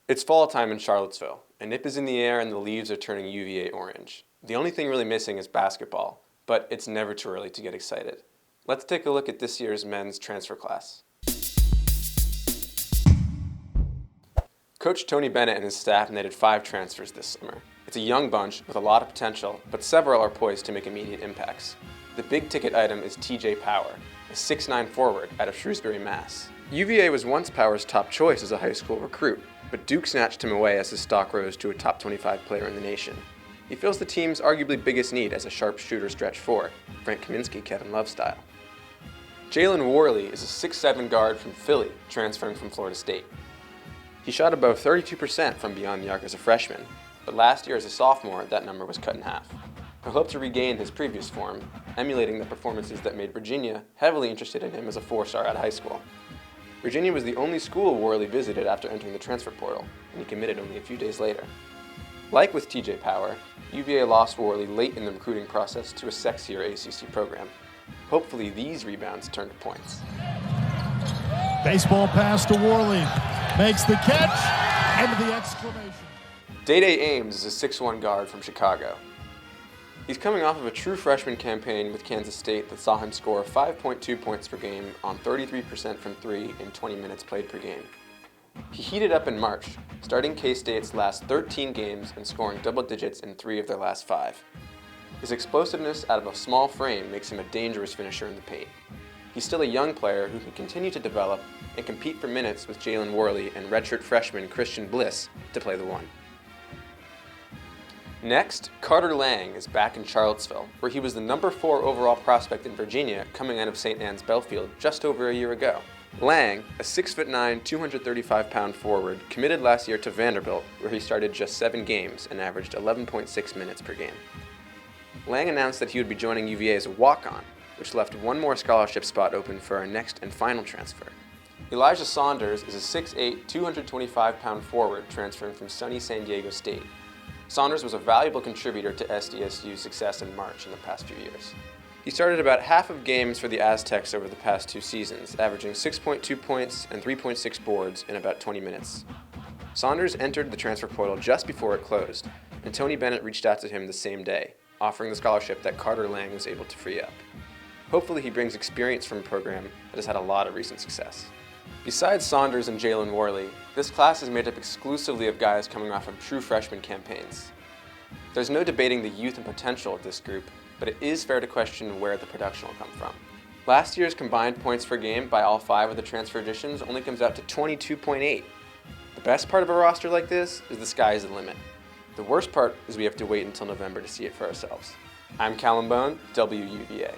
It's fall time in Charlottesville. A nip is in the air and the leaves are turning UVA orange. The only thing really missing is basketball, but it's never too early to get excited. Let's take a look at this year's men's transfer class. Coach Tony Bennett and his staff netted 5 transfers this summer. It's a young bunch with a lot of potential, but several are poised to make immediate impacts. The big ticket item is TJ Power, a 6'9" forward out of Shrewsbury, Mass. UVA was once Power's top choice as a high school recruit, but Duke snatched him away as his stock rose to a top 25 player in the nation. He fills the team's arguably biggest need as a sharpshooter stretch 4, Frank Kaminsky, Kevin Love style. Jalen Warley is a 6'7" guard from Philly, transferring from Florida State. He shot above 32% from beyond the arc as a freshman, but last year as a sophomore, that number was cut in half. He'll hope to regain his previous form, emulating the performances that made Virginia heavily interested in him as a 4-star out of high school. Virginia was the only school Warley visited after entering the transfer portal, and he committed only a few days later. Like with TJ Power, UVA lost Warley late in the recruiting process to a sexier ACC program. Hopefully these rebounds turn to points. Baseball pass to Warley, makes the catch, and the exclamation. Day-Day Ames is a 6'1" guard from Chicago. He's coming off of a true freshman campaign with Kansas State that saw him score 5.2 points per game on 33% from 3 in 20 minutes played per game. He heated up in March, starting K-State's last 13 games and scoring double digits in 3 of their last 5. His explosiveness out of a small frame makes him a dangerous finisher in the paint. He's still a young player who can continue to develop and compete for minutes with Jalen Warley and redshirt freshman Christian Bliss to play the 1. Next, Carter Lang is back in Charlottesville, where he was the number 4 overall prospect in Virginia coming out of St. Anne's Belfield just over a year ago. Lang, a 6'9", 235-pound forward, committed last year to Vanderbilt, where he started just 7 games and averaged 11.6 minutes per game. Lang announced that he would be joining UVA as a walk-on, which left one more scholarship spot open for our next and final transfer. Elijah Saunders is a 6'8", 225-pound forward transferring from sunny San Diego State. Saunders was a valuable contributor to SDSU's success in March in the past few years. He started about half of games for the Aztecs over the past 2 seasons, averaging 6.2 points and 3.6 boards in about 20 minutes. Saunders entered the transfer portal just before it closed, and Tony Bennett reached out to him the same day, offering the scholarship that Carter Lang was able to free up. Hopefully he brings experience from a program that has had a lot of recent success. Besides Saunders and Jalen Warley, this class is made up exclusively of guys coming off of true freshman campaigns. There's no debating the youth and potential of this group, but it is fair to question where the production will come from. Last year's combined points per game by all 5 of the transfer additions only comes out to 22.8. The best part of a roster like this is the sky is the limit. The worst part is we have to wait until November to see it for ourselves. I'm Callum Bohn, WUVA.